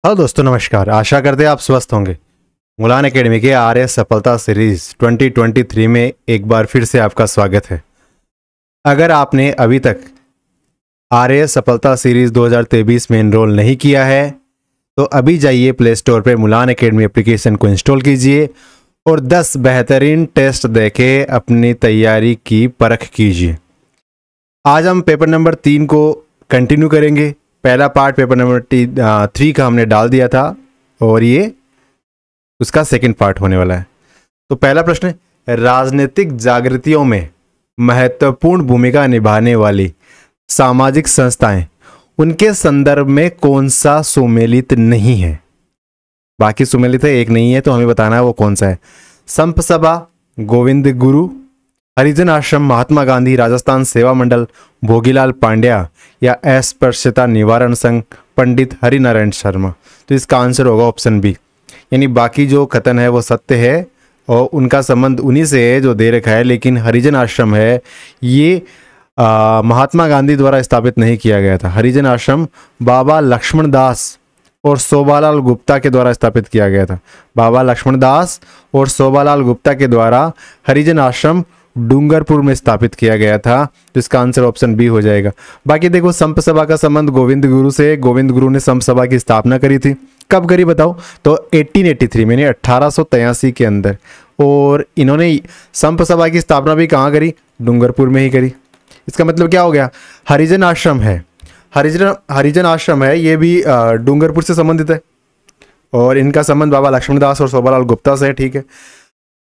Hello दोस्तों, नमस्कार। आशा करते हैं आप स्वस्थ होंगे। मुलान एकेडमी के आर्य सफलता सीरीज 2023 में एक बार फिर से आपका स्वागत है। अगर आपने अभी तक आर्य सफलता सीरीज 2023 में एनरोल नहीं किया है तो अभी जाइए प्ले स्टोर पर मुलान एकेडमी एप्लीकेशन को इंस्टॉल कीजिए और 10 बेहतरीन टेस्ट देके अपनी तैयारी की परख कीजिए। आज हम पेपर नंबर 3 को कंटिन्यू करेंगे। पहला पार्ट पेपर नंबर 3 का हमने डाल दिया था और ये उसका सेकंड पार्ट होने वाला है। तो पहला प्रश्न है, राजनीतिक जागृतियों में महत्वपूर्ण भूमिका निभाने वाली सामाजिक संस्थाएं उनके संदर्भ में कौन सा सुमेलित नहीं है? बाकी सुमेलित है, एक नहीं है, तो हमें बताना है वो कौन सा है। संप सभा, गोविंद गुरु, हरिजन आश्रम, महात्मा गांधी, राजस्थान सेवा मंडल, भोगीलाल पांड्या या अस्पृश्यता निवारण संघ, पंडित हरिनारायण शर्मा। तो इसका आंसर होगा ऑप्शन बी, यानी बाकी जो कथन है वो सत्य है और उनका संबंध उन्हीं से है जो दे रखा है, लेकिन हरिजन आश्रम है ये महात्मा गांधी द्वारा स्थापित नहीं किया गया था। हरिजन आश्रम बाबा लक्ष्मण दास और शोभालाल गुप्ता के द्वारा स्थापित किया गया था। बाबा लक्ष्मण दास और शोभालाल गुप्ता के द्वारा हरिजन आश्रम डूंगरपुर में स्थापित किया गया था। तो इसका आंसर ऑप्शन बी हो जाएगा। बाकी देखो, संप सभा का संबंध गोविंद गुरु से। गोविंद गुरु ने संप सभा की स्थापना करी थी। कब करी बताओ? तो 1883 में, 1883 के अंदर। और इन्होंने संप सभा की स्थापना भी कहाँ करी? डूंगरपुर में ही करी। इसका मतलब क्या हो गया? हरिजन आश्रम है, हरिजन आश्रम है, ये भी डूंगरपुर से संबंधित है और इनका संबंध बाबा लक्ष्मणदास और शोभालाल गुप्ता से है। ठीक है।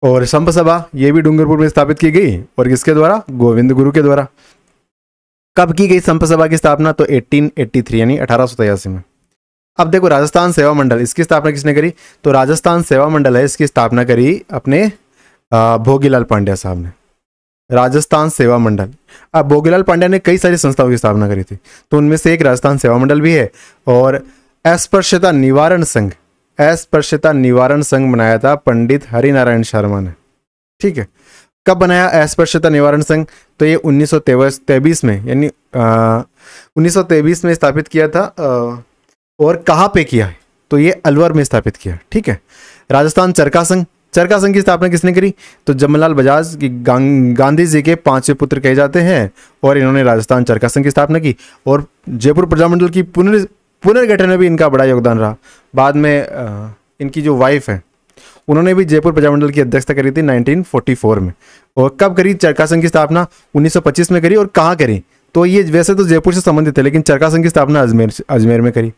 और संप सभा ये भी डूंगरपुर में स्थापित की गई और किसके द्वारा? गोविंद गुरु के द्वारा। कब की गई संप सभा की स्थापना? तो 1883 यानी 1883 में। अब देखो, राजस्थान सेवा मंडल, इसकी स्थापना किसने करी? तो राजस्थान सेवा मंडल है, इसकी स्थापना करी अपने भोगीलाल पांड्या साहब ने। राजस्थान सेवा मंडल। अब भोगीलाल पांड्या ने कई सारी संस्थाओं की स्थापना करी थी, तो उनमें से एक राजस्थान सेवा मंडल भी है। और अस्पृश्यता निवारण संघ, अस्पृश्यता निवारण संघ बनाया था पंडित हरिनारायण शर्मा ने। ठीक है। कब बनाया अस्पृश्यता निवारण संघ? तो ये 1923 में, यानी 1923 में स्थापित किया था। और कहाँ पे किया है? तो ये अलवर में स्थापित किया। ठीक है। राजस्थान चरखा संघ, चरखा संघ की स्थापना किसने करी? तो जमनालाल बजाज की गांधी जी के 5वें पुत्र कहे जाते हैं और इन्होंने राजस्थान चरखा संघ की स्थापना की। और जयपुर प्रजामंडल की पुनर्गठन में भी इनका बड़ा योगदान रहा। बाद में इनकी जो वाइफ है उन्होंने भी जयपुर प्रजामंडल की अध्यक्षता करी थी 1944 में। और कब करी चरखा संघ की स्थापना? 1925 में करी। और कहाँ करी? तो ये वैसे तो जयपुर से संबंधित है, लेकिन चरखा संघ की स्थापना अजमेर में करी।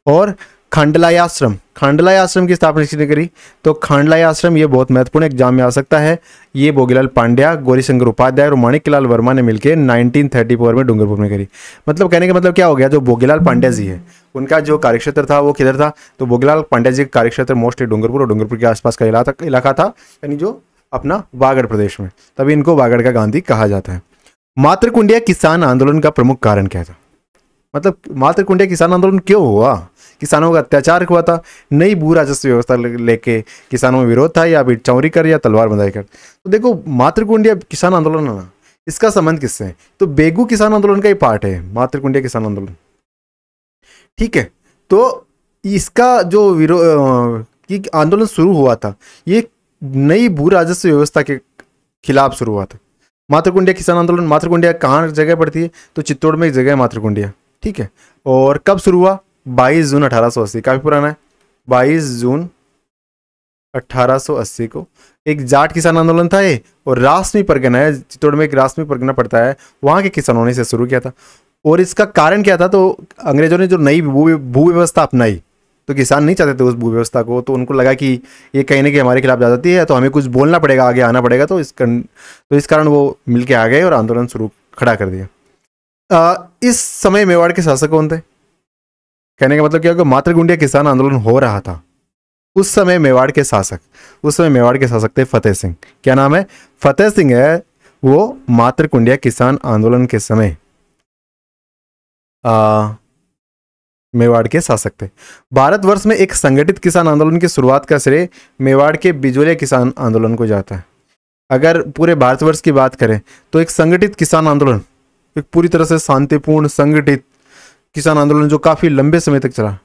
और खांडलाई आश्रम, खांडलाई आश्रम की स्थापना किसने करी? तो खांडलाई आश्रम ये बहुत महत्वपूर्ण एग्जाम में आ सकता है। ये भोगीलाल पांड्या, गौरीशंकर उपाध्याय और माणिक्यलाल वर्मा ने मिलकर 1934 में डूंगरपुर में करी। मतलब कहने का मतलब क्या हो गया? जो भोगीलाल पांड्या जी है उनका जो कार्यक्षेत्र था वो किधर था? तो भोगीलाल पांड्या जी का कार्यक्षेत्र मोस्टली डूंगरपुर और डूंगरपुर के आसपास का इलाका था, यानी जो अपना वागड़ प्रदेश में। तभी इनको वागड़ का गांधी कहा जाता है। मातृकुंडिया किसान आंदोलन का प्रमुख कारण क्या था? मतलब मातृकुंडिया किसान आंदोलन क्यों हुआ? किसानों का अत्याचार हुआ था, नई भू राजस्व व्यवस्था लेके किसानों में विरोध था, या फिर चौरी कर या तलवार बंधाई कर? तो देखो, मातृकुंडिया किसान आंदोलन है ना, इसका संबंध किससे है? तो बेगू किसान आंदोलन का ही पार्ट है मातृकुंडिया किसान आंदोलन। ठीक है। तो इसका जो विरोध आंदोलन शुरू हुआ था, ये नई भू राजस्व व्यवस्था के खिलाफ शुरू हुआ था। मातृकुंडिया किसान आंदोलन, मातृकुंडिया कहाँ जगह पड़ती है? तो चित्तौड़ में एक जगह है मातृकुंडिया। ठीक है। और कब शुरू हुआ? 22 जून 1880, काफी पुराना है। 22 जून 1880 को एक जाट किसान आंदोलन था ये, और रासमी परगना है, चित्तौड़ में एक रासमी परगना पड़ता है, वहां के किसानों ने इसे शुरू किया था। और इसका कारण क्या था? तो अंग्रेजों ने जो नई भू व्यवस्था अपनाई, तो किसान नहीं चाहते थे उस भू व्यवस्था को, तो उनको लगा कि ये कहीं ना कहीं हमारे खिलाफ जाती है, तो हमें कुछ बोलना पड़ेगा, आगे आना पड़ेगा। तो इस कारण वो मिलके आ गए और आंदोलन शुरू खड़ा कर दिया। इस समय मेवाड़ के शासक कौन थे? कहने का मतलब क्या होगा? मातृकुंडिया किसान आंदोलन हो रहा था उस समय मेवाड़ के शासक थे फतेह सिंह। क्या नाम है? फतेह सिंह है वो मातृकुंडिया किसान आंदोलन के समय मेवाड़ के शासक थे। भारतवर्ष में एक संगठित किसान आंदोलन की शुरुआत का श्रेय मेवाड़ के बिजोलिया किसान आंदोलन को जाता है। अगर पूरे भारतवर्ष की बात करें तो एक संगठित किसान आंदोलन, एक पूरी तरह से शांतिपूर्ण संगठित किसान आंदोलन जो काफी लंबे समय तक चला,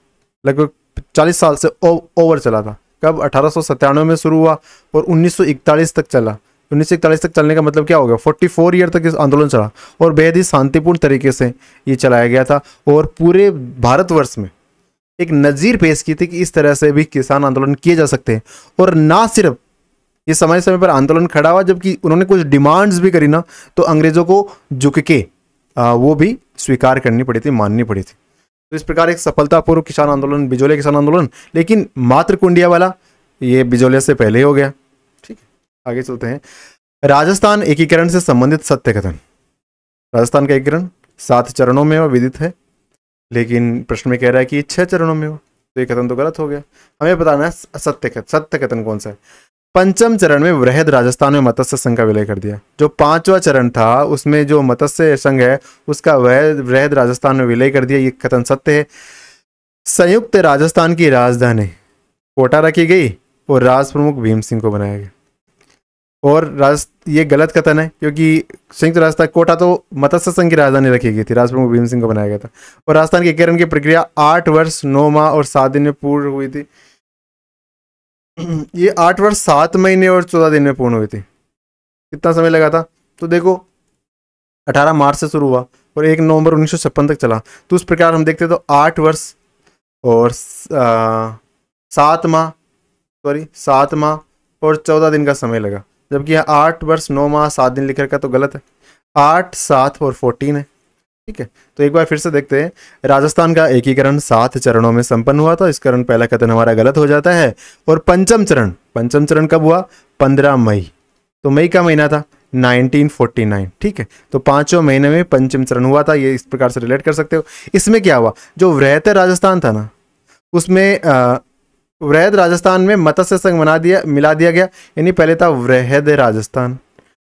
लगभग 40 साल से ओवर चला था। कब? 1897 में शुरू हुआ और 1941 तक चला। 1941 तक चलने का मतलब क्या हो गया? 44 ईयर तक इस आंदोलन चला और बेहद ही शांतिपूर्ण तरीके से ये चलाया गया था और पूरे भारतवर्ष में एक नज़ीर पेश की थी कि इस तरह से भी किसान आंदोलन किए जा सकते हैं। और ना सिर्फ ये समय समय पर आंदोलन खड़ा हुआ, जबकि उन्होंने कुछ डिमांड्स भी करी ना, तो अंग्रेजों को झुक के वो भी स्वीकार करनी पड़ी थी, माननी पड़ी थी। तो इस प्रकार एक सफलतापूर्व किसान आंदोलन बिजोलिया किसान आंदोलन, लेकिन मात्र कुंडिया वाला ये बिजोलिया से पहले हो गया। ठीक है, आगे चलते हैं। राजस्थान एकीकरण से संबंधित सत्य कथन। राजस्थान का एकीकरण 7 चरणों में विदित है, लेकिन प्रश्न में कह रहा है कि 6 चरणों में हो, तो ये कथन तो गलत हो गया। हमें बताना है सत्य कथन कौन सा है। पंचम चरण में वृहद राजस्थान में मत्स्य संघ का विलय कर दिया। जो 5वां चरण था उसमें जो मत्स्य संघ है उसका वृहद राजस्थान में विलय कर दिया, ये कथन सत्य है। संयुक्त राजस्थान की राजधानी कोटा रखी गई और राज प्रमुख भीम सिंह को बनाया गया। और ये गलत कथन है, क्योंकि संयुक्त राजस्थान कोटा तो मत्स्य संघ की राजधानी रखी गई थी, राज प्रमुख भीम सिंह को बनाया गया था। और राजस्थान के एकीकरण की प्रक्रिया 8 वर्ष 9 माह और 7 दिन में पूर्ण हुई थी। ये 8 वर्ष 7 महीने और 14 दिन में पूर्ण हुई थी। कितना समय लगा था? तो देखो 18 मार्च से शुरू हुआ और 1 नवंबर 1956 तक चला। तो उस प्रकार हम देखते तो 8 वर्ष और 7 माह और 14 दिन का समय लगा, जबकि यहाँ 8 वर्ष 9 माह 7 दिन लिख रखा, तो गलत है। 8, 7 और 14 है। ठीक है, तो एक बार फिर से देखते हैं। राजस्थान का एकीकरण 7 चरणों में संपन्न हुआ था, इस कारण पहला कथन हमारा गलत हो जाता है। और पंचम चरण कब हुआ? 15 मई। तो मई का महीना था 1949। ठीक है, तो 5वें महीने में पंचम चरण हुआ था, ये इस प्रकार से रिलेट कर सकते हो। इसमें क्या हुआ? जो वृहद राजस्थान था ना, उसमें वृहद राजस्थान में मत्स्य संघ मिला दिया गया, यानी पहले था वृहद राजस्थान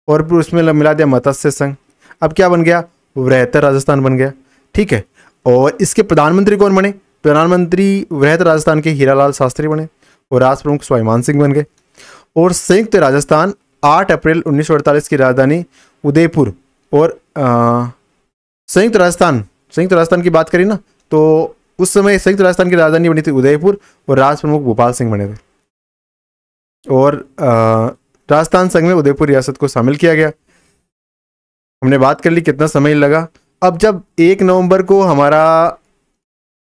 और फिर उसमें मिला दिया मत्स्य संघ। अब क्या बन गया? वृहद राजस्थान बन गया। ठीक है, और इसके प्रधानमंत्री कौन बने? प्रधानमंत्री वृहद राजस्थान के हीरालाल शास्त्री बने और राष्ट्र प्रमुख स्वाभिमान सिंह बन गए। और संयुक्त राजस्थान 8 अप्रैल 1948 की राजधानी उदयपुर और संयुक्त राजस्थान की बात करी ना, तो उस समय संयुक्त राजस्थान की राजधानी बनी थी उदयपुर और राष्ट्र प्रमुख भोपाल सिंह बने थे। और राजस्थान संघ में उदयपुर रियासत को शामिल किया गया। हमने बात कर ली कितना समय लगा। अब जब 1 नवंबर को हमारा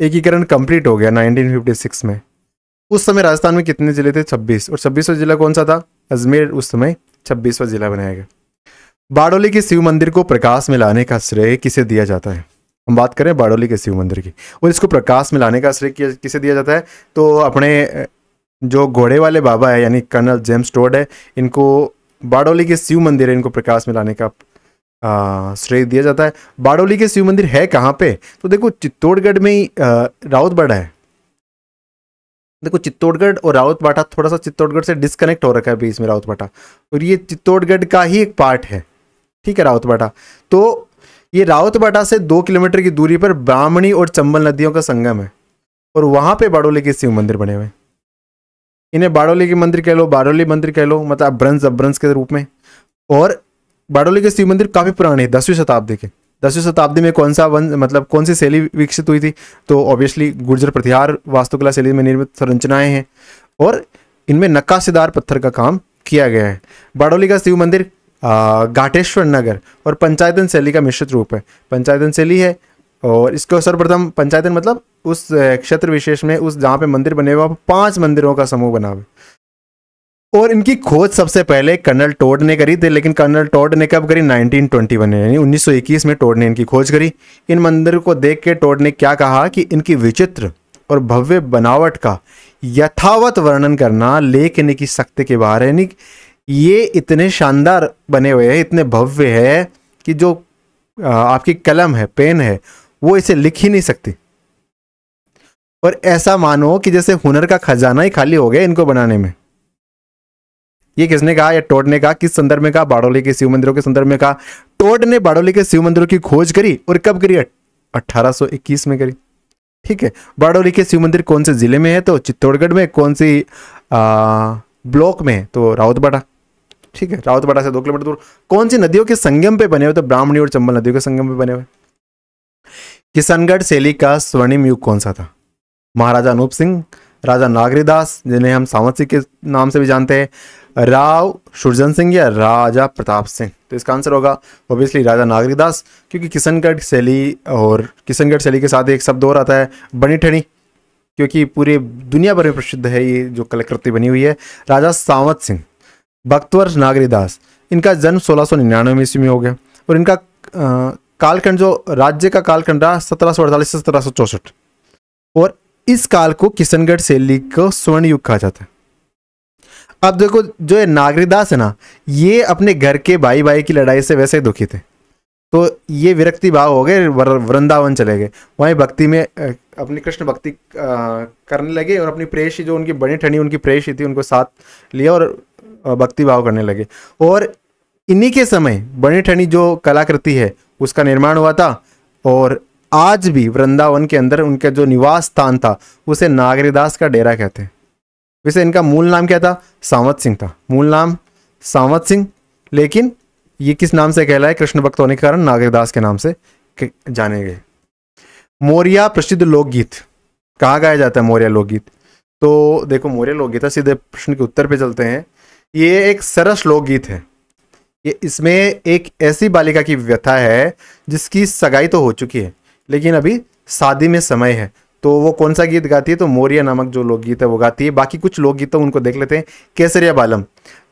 एकीकरण कंप्लीट हो गया 1956 में, उस समय राजस्थान में कितने जिले थे? 26। और 26वां जिला कौन सा था? अजमेर उस समय 26वां जिला बनाया गया। बारडोली के शिव मंदिर को प्रकाश में लाने का श्रेय किसे दिया जाता है? हम बात करें बारडोली के शिव मंदिर की, और इसको प्रकाश में लाने का श्रेय किसे दिया जाता है? तो अपने जो घोड़े वाले बाबा है यानी कर्नल जेम्स टोड है, इनको बारडोली के शिव मंदिर है, इनको प्रकाश में लाने का श्रेय दिया जाता है। बारडोली के शिव मंदिर है कहाँ पे? तो देखो चित्तौड़गढ़ में ही राउतबाड़ा है। देखो चित्तौड़गढ़ और राउतबाड़ा थोड़ा सा चित्तौड़गढ़ से डिस्कनेक्ट हो रखा है बीच में राउतबाड़ा, और ये चित्तौड़गढ़ का ही एक पार्ट है। ठीक है, राउतबाड़ा। तो ये राउतबाड़ा से 2 किलोमीटर की दूरी पर ब्राह्मणी और चंबल नदियों का संगम है और वहां पे बारडोली के शिव मंदिर बने हुए। इन्हें बारडोली के मंदिर कह लो, बारडोली मंदिर कह लो, मतलब अपभ्रंश के रूप में। और बारडोली के शिव मंदिर काफी पुराने हैं, 10वीं शताब्दी के। 10वीं शताब्दी में कौन सी शैली विकसित हुई थी? तो ऑब्वियसली गुर्जर प्रतिहार वास्तुकला शैली में निर्मित संरचनाएं हैं और इनमें नक्काशीदार पत्थर का काम किया गया है। बारडोली का शिव मंदिर घाटेश्वर नगर और पंचायतन शैली का मिश्रित रूप है। पंचायतन शैली है और इसको सर्वप्रथम पंचायतन मतलब उस क्षेत्र विशेष में उस जहाँ पे मंदिर बने हुए 5 मंदिरों का समूह बना हुआ। और इनकी खोज सबसे पहले कर्नल टोड ने करी थी, लेकिन कर्नल टोड ने कब करी? 1921 में, यानी 1921 में टोड ने इनकी खोज करी। इन मंदिरों को देख के टोड ने क्या कहा कि इनकी विचित्र और भव्य बनावट का यथावत वर्णन करना लेखन की शक्ति के बाहर है। यानी ये इतने शानदार बने हुए हैं, इतने भव्य है कि जो आपकी कलम है, पेन है, वो इसे लिख ही नहीं सकती। और ऐसा मानो कि जैसे हुनर का खजाना ही खाली हो गया इनको बनाने में। ये किसने कहा? या टोड ने कहा। किस संदर्भ में कहा? बारडोली के शिव मंदिरों के संदर्भ में कहा। टोड ने बारडोली के शिव मंदिरों की खोज करी और कब करी? 1821 में करी। ठीक है, बारडोली के शिव मंदिर कौन से जिले में है? तो चित्तौड़गढ़ में। कौन सी ब्लॉक में? तो राउतबाड़ा। ठीक है, राउतबाड़ा से 2 किलोमीटर दूर। कौन सी नदियों के संगम पे बने हुए? तो ब्राह्मणी और चंबल नदियों के संगम पे बने हुए। किशनगढ़ शैली का स्वर्णिम युग कौन सा था? महाराजा अनूप सिंह, राजा नागरीदास जिन्हें हम सावंत सिंह के नाम से भी जानते हैं, राव शुरजन सिंह या राजा प्रताप सिंह। तो इसका आंसर होगा ऑब्वियसली राजा नागरीदास, क्योंकि किशनगढ़ शैली और किशनगढ़ शैली के साथ एक शब्द और आता है बनी ठनी, क्योंकि पूरे दुनिया भर में प्रसिद्ध है ये जो कलाकृति बनी हुई है। राजा सावंत सिंह, बख्तवर नागरीदास, इनका जन्म 1699 ईस्वी में हो गया और इनका कालखंड जो राज्य का कालखंड रहा 1748 से 1764, और इस काल को किशनगढ़ शैली को स्वर्ण युग कहा जाता है। अब देखो जो ये नागरीदास है ना, ये अपने घर के भाई भाई की लड़ाई से वैसे ही दुखी थे, तो ये विरक्ति भाव हो गए, वृंदावन चले गए, वहीं भक्ति में अपनी कृष्ण भक्ति करने लगे और अपनी प्रेयसी जो उनकी बड़ी ठंडी उनकी प्रेयसी थी उनको साथ लिया और भक्ति भाव करने लगे। और इन्हीं के समय बड़ी ठंडी जो कलाकृति है उसका निर्माण हुआ था, और आज भी वृंदावन के अंदर उनका जो निवास स्थान था उसे नागरीदास का डेरा कहते हैं। वैसे इनका मूल नाम क्या था? सावंत सिंह था, मूल नाम सावंत सिंह, लेकिन ये किस नाम से कहलाए? कृष्ण भक्त होने के कारण नागरीदास के नाम से जाने गए। मौर्य प्रसिद्ध लोकगीत कहाँ गाया जाता है? मौर्य लोकगीत। तो देखो मौर्य लोकगीत है, सीधे प्रश्न के उत्तर पे चलते हैं। ये एक सरस लोकगीत है। ये इसमें एक ऐसी बालिका की व्यथा है जिसकी सगाई तो हो चुकी है लेकिन अभी शादी में समय है, तो वो कौन सा गीत गाती है? तो मौर्य नामक जो लोकगीत है वो गाती है। बाकी कुछ लोकगीत तो उनको देख लेते हैं। केसरिया बालम,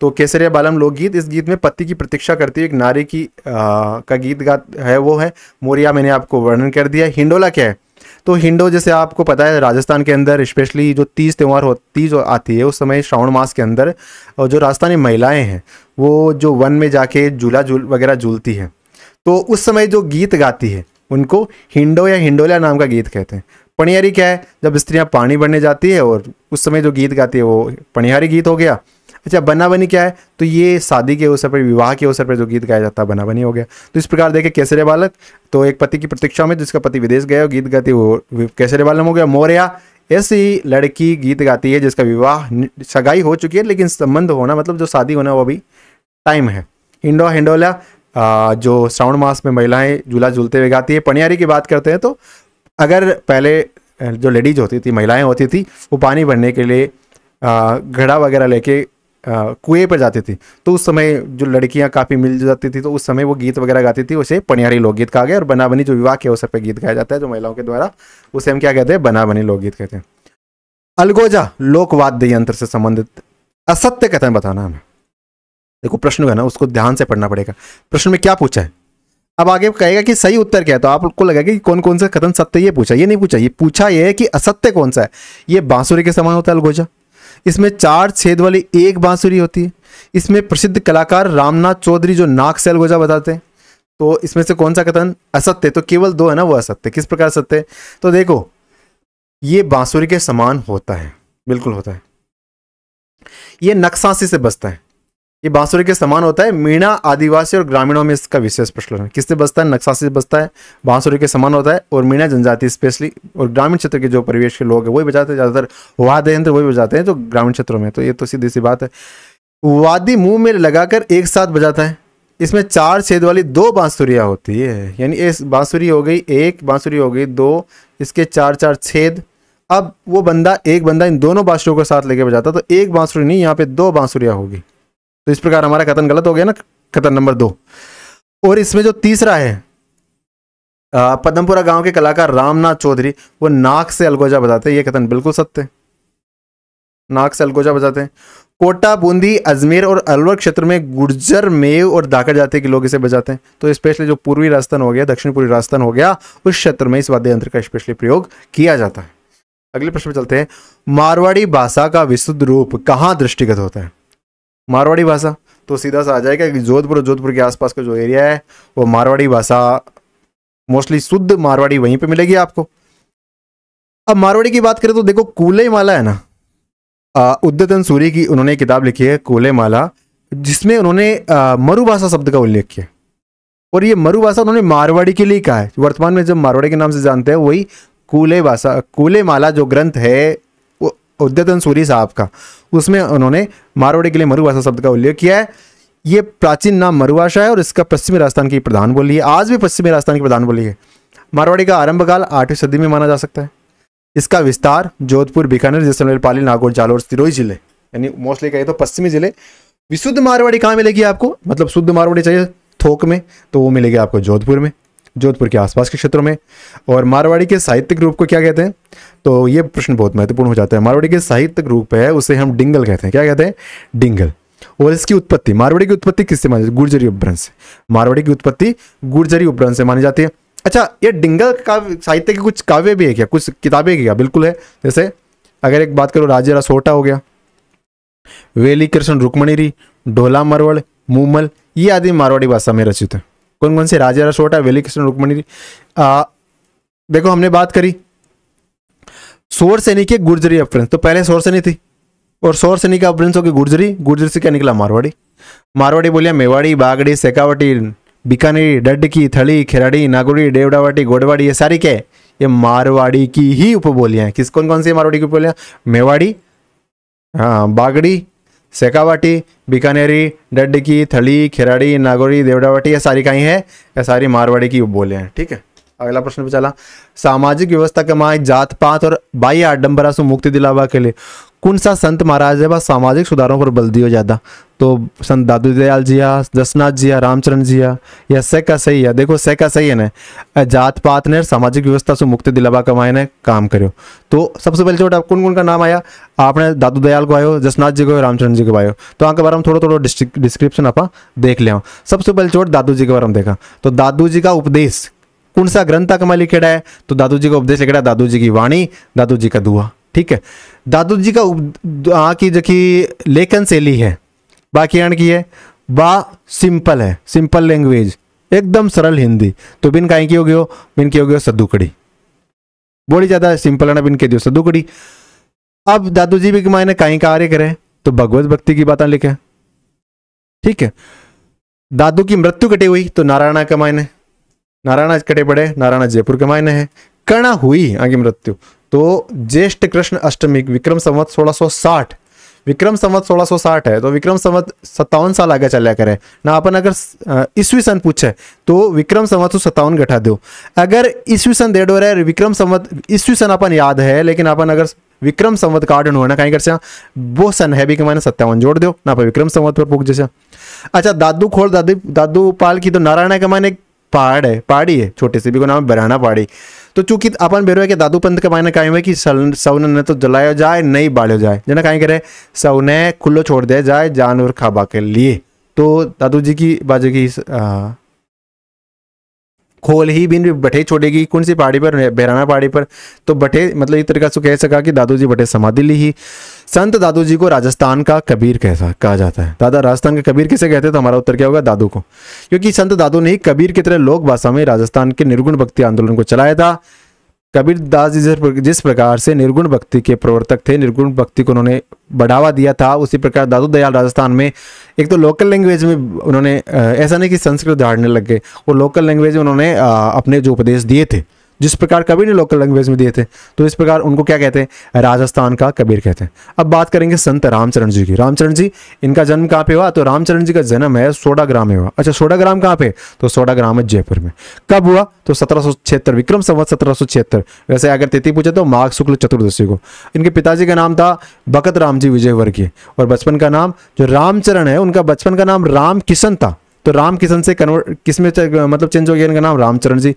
तो केसरिया बालम लोकगीत, इस गीत में पति की प्रतीक्षा करती है एक नारी की का गीत है, वो है मौर्य। मैंने आपको वर्णन कर दिया। हिंडोला क्या है? तो हिंडो जैसे आपको पता है राजस्थान के अंदर स्पेशली जो तीज आती है उस समय श्रावण मास के अंदर, और जो राजस्थानी महिलाएं हैं वो जो वन में जाके झूला वगैरह झूलती हैं, तो उस समय जो गीत गाती है उनको हिंडो या हिंडोला नाम का गीत कहते हैं। पनियारी क्या है? जब स्त्रियां पानी भरने जाती है और उस समय जो गीत गाती है वो पनियारी गीत हो गया। अच्छा, बनाबनी क्या है? तो ये शादी के अवसर पर, विवाह के अवसर पर जो गीत गाया जाता है बनाबनी हो गया। तो इस प्रकार देखे केसरिया बालक तो एक पति की प्रतीक्षा में जिसका पति विदेश गया और गीत गाती है वो केसरिया बालम हो गया। मौर्य ऐसी लड़की गीत गाती है जिसका विवाह सगाई हो चुकी है लेकिन संबंध होना मतलब जो शादी होना वो अभी टाइम है। हिंडोला जो श्रावण मास में महिलाएं झूला झूलते हुए गाती है। पनियारी की बात करते हैं तो अगर पहले जो लेडीज होती थी, महिलाएं होती थी, वो पानी भरने के लिए घड़ा वगैरह लेके कुएं पर जाती थी, तो उस समय जो लड़कियां काफ़ी मिल जाती थी तो उस समय वो गीत वगैरह गाती थी, उसे पनियारी लोकगीत कहा गया। और बनाबनी जो विवाह के अवसर पर गीत गाया जाता है जो महिलाओं के द्वारा, उसे हम क्या कहते हैं? बनाबनी लोकगीत कहते हैं। अलगोजा लोकवाद्य यंत्र से संबंधित असत्य कथन बताना हमें। देखो प्रश्न है ना, उसको ध्यान से पढ़ना पड़ेगा। प्रश्न में क्या पूछा है? अब आगे कहेगा कि सही उत्तर क्या है, तो आपको लगेगा कि कौन कौन से कथन सत्य ये पूछा। ये नहीं पूछा, ये पूछा ये है कि असत्य कौन सा है। ये बांसुरी के समान होता है अलगोजा, इसमें 4 छेद वाली एक बांसुरी होती है, इसमें प्रसिद्ध कलाकार रामनाथ चौधरी जो नाक से अलगोजा बताते हैं। तो इसमें से कौन सा कथन असत्य? तो केवल 2 है ना वो असत्य। किस प्रकार सत्य? तो देखो ये बांसुरी के समान होता है, बिल्कुल होता है। ये नक्सासी से बचता है, ये बांसुरी के समान होता है। मीणा आदिवासी और ग्रामीणों में इसका विशेष प्रचलन है। किससे बचता है? नक्सासी से बचता है, बांसुरी के समान होता है। और मीणा जनजाति स्पेशली और ग्रामीण क्षेत्र के जो परिवेश के लोग हैं वही बजाते हैं, ज़्यादातर वाद्य यंत्र वही बजाते हैं जो ग्रामीण क्षेत्रों में। तो ये तो सीधी सी बात है। वादी मुंह में लगाकर एक साथ बजाता है। इसमें 4 छेद वाली 2 बांसुरियाँ होती है, यानी इस बांसुरी हो गई 1, बांसुरी हो गई 2, इसके 4 छेद। अब वो एक बंदा इन दोनों बांसुरियों को साथ लेके बजाता, तो एक बांसुरी नहीं, यहाँ पे 2 बांसुरियाँ होगी। तो इस प्रकार हमारा कथन गलत हो गया ना, कथन नंबर 2। और इसमें जो तीसरा है पदमपुरा गांव के कलाकार रामनाथ चौधरी, वो नाक से अलगोजा बजाते हैं। ये कथन बिल्कुल सत्य है, नाक से अलगोजा बजाते हैं। कोटा, बूंदी, अजमेर और अलवर क्षेत्र में गुर्जर, मेव और धाकड़ जाति के लोग इसे बजाते हैं। तो स्पेशली जो पूर्वी राजस्थान हो गया, दक्षिण पूर्वी राजस्थान हो गया, उस क्षेत्र में इस वाद्य यंत्र का स्पेशली प्रयोग किया जाता है। अगले प्रश्न में चलते हैं। मारवाड़ी भाषा का विशुद्ध रूप कहाँ दृष्टिगत होता है? मारवाड़ी भाषा तो सीधा सा आ जाएगा कि जोधपुर के आसपास का जो एरिया है वो मारवाड़ी भाषा, मोस्टली शुद्ध मारवाड़ी वहीं पे मिलेगी आपको। अब मारवाड़ी की बात करें तो देखो कूले माला है ना, उद्यतन सूरी की उन्होंने किताब लिखी है कूले माला, जिसमें उन्होंने मरु भाषा शब्द का उल्लेख किया। और ये मरु भाषा उन्होंने मारवाड़ी के लिए कहा है। वर्तमान में जब मारवाड़ी के नाम से जानते हैं वही कूले माला जो ग्रंथ है उद्यतन सूरी साहब का, उसमें उन्होंने मारवाड़ी के लिए मरु भाषा शब्द का उल्लेख किया है। ये प्राचीन नाम मरु भाषा है और इसका पश्चिमी राजस्थान की प्रधान बोली है। आज भी पश्चिमी राजस्थान की प्रधान बोली है। मारवाड़ी का आरंभ काल 8वीं सदी में माना जा सकता है। इसका विस्तार जोधपुर, बीकानेर, जैसलमेर, पाली, नागौर, जालौर, सिरोही जिले, यानी मोस्टली कहे तो पश्चिमी जिले। विशुद्ध मारवाड़ी कहाँ मिलेगी आपको, मतलब शुद्ध मारवाड़ी चाहिए थोक में, तो वो मिलेगी आपको जोधपुर में, जोधपुर के आसपास के क्षेत्रों में। और मारवाड़ी के साहित्यिक रूप को क्या कहते हैं, तो ये प्रश्न बहुत महत्वपूर्ण हो जाता है। मारवाड़ी के साहित्यिक रूप है उसे हम डिंगल कहते हैं। क्या कहते हैं, डिंगल। और इसकी उत्पत्ति, मारवाड़ी की उत्पत्ति किससे मानी जाती है, गुर्जरी उपभ्रंश से। मारवाड़ी की उत्पत्ति गुर्जरी उपभ्रंश से मानी जाती है। अच्छा, ये डिंगल काव्य साहित्य के कुछ काव्य भी है क्या, कुछ किताबें क्या, बिल्कुल है। जैसे अगर एक बात करो, राजे रसोटा हो गया, वेली कृष्ण रुक्मणीरी, ढोला मरवड़, मूमल, ये आदि मारवाड़ी भाषा में रचित है। कौन कौन से, राजा रसोटा, वेली कृष्ण रुक्मणीरी। देखो हमने बात करी सोर सैनी के गुर्जरी अपभ्रंश, तो पहले सोर सैनी थी और सोर सैनी का अपभ्रंश हो गया गुर्जरी, गुर्जरी से क्या निकला, मारवाड़ी। मारवाड़ी बोलिया मेवाड़ी, बागड़ी, सेकावटी, बीकानेरी, डड्डकी, थली, खेराड़ी, नागौरी, देवड़ावाटी, गोडवाड़ी, ये सारी क्या है, ये मारवाड़ी की ही उपबोलियां हैं। किस कौन कौन सी मारवाड़ी की उपबोलियां, मेवाड़ी, हाँ, बागड़ी, सेकावाटी, बीकानेरी, डड्डकी, थली, खेराड़ी, नागौरी, देवड़ावाटी, ये सारी कहीं है, ये सारी मारवाड़ी की उपबोलियां हैं। ठीक है, अगला प्रश्न पे चला। सामाजिक व्यवस्था के माय जात पात और बाह्य आडंबरा से मुक्ति दिलावा के लिए कौन सा संत महाराज है, बस सामाजिक सुधारों पर बल दियो ज्यादा, तो संत दादू दयाल जी या जसनाथ जी या रामचरण जी या से का सही है। देखो से का सही है ना, जात पात ने सामाजिक व्यवस्था से मुक्ति दिलावा का मायने काम करो। तो सबसे पहले छोटा कौन कौन का नाम आया, आपने दादू दयाल को आयो, जसनाथ जी को, रामचरण जी को आयो, तो आगे बारे में थोड़ा थोड़ा डिस्क्रिप्शन आप देख लिया। सबसे पहले छोट दादू जी के बारे में देखा, तो दादू जी का उपदेश कौन सा ग्रंथ का लिखेड़ा है, तो दादू जी का उपदेश लिखेड़ा है दादू जी की वाणी, दादू जी का दुआ। ठीक है, दादू जी का की जकी लेखन शैली है बाकी आण की है, बा सिंपल है, सिंपल लैंग्वेज, एकदम सरल हिंदी। तो बिन काई की हो गयो, बिन की हो गयो सद्दुकड़ी, बड़ी ज्यादा सिंपल है ना, बिन के दियो सद्दुकड़ी। अब दादू जी भी मायने काई कार्य करे, तो भगवत भक्ति की बातें लिखे। ठीक है, दादू की मृत्यु कटी हुई, तो नारायणा के मायने, नारायणा कटे पड़े, नारायणा जयपुर के मायने है। कणा हुई आगे मृत्यु, तो ज्येष्ठ कृष्ण अष्टमी, विक्रम संवत 1660, विक्रम संवत 1660 है, तो विक्रम संवत 57 साल आगे चलिया करे ना। अपन अगर ईस्वी सन पूछे तो विक्रम संवत 57 घटा दो। अगर ईस्वी सन डेढ़ हो रहा है, विक्रम संवत ईस्वी सन अपन याद है, लेकिन अपन अगर विक्रम संवत काटन हो ना कहीं कर वो सन है भी के माने 57 जोड़ दो ना, पर विक्रम संवत पर पूछ जैसा। अच्छा, दादू खोल दादू पाल की, तो नारायण के माने पहाड़ है, पहाड़ी है, छोटे से भी को नाम है बराना पहाड़ी। तो चूंकि अपन बेरो है कि दादू पंथ के मायने कायम है कि सौने न तो जलाया जाए नहीं बालो जाए, जना काई करे सौने खुल्लो छोड़ दिया जाए जानवर खाबा के लिए। तो दादू जी की बाजू की खोल ही बिन बठे छोड़ेगी कौन सी पहाड़ी पर, बेराना पहाड़ी पर। तो बठे मतलब इस तरीका से कह सका कि दादू जी बठे समाधि ली ही। संत दादू जी को राजस्थान का कबीर कैसा कहा जाता है। दादा राजस्थान के कबीर किसे कहते हैं, तो हमारा उत्तर क्या होगा, दादू को, क्योंकि संत दादू ने ही कबीर की तरह लोक भाषा में राजस्थान के निर्गुण भक्ति आंदोलन को चलाया था। कबीर दास जी जिस प्रकार से निर्गुण भक्ति के प्रवर्तक थे, निर्गुण भक्ति को उन्होंने बढ़ावा दिया था, उसी प्रकार दादू दयाल राजस्थान में एक तो लोकल लैंग्वेज में उन्होंने, ऐसा नहीं कि संस्कृत झाड़ने लग गए, वो लोकल लैंग्वेज में उन्होंने अपने जो उपदेश दिए थे, जिस प्रकार कबीर ने लोकल लैंग्वेज में दिए थे, तो इस प्रकार उनको क्या कहते हैं, राजस्थान का कबीर कहते हैं। अब बात करेंगे संत रामचरण जी की। रामचरण जी, इनका जन्म कहाँ पे हुआ, तो रामचरण जी का जन्म है सोडाग्राम में हुआ। अच्छा, सोडाग्राम कहाँ पे, तो सोडाग्राम है जयपुर में। कब हुआ, तो 1776, विक्रम संवत 1776। वैसे अगर तिथि पूछे तो माघ शुक्ल चतुर्दशी को। इनके पिताजी का नाम था बखत राम जी विजयवर्गीय, और बचपन का नाम जो रामचरण है, उनका बचपन का नाम राम किशन था, तो राम किशन से कन्वर्ट किसमें मतलब चेंज हो गया इनका नाम रामचरण जी।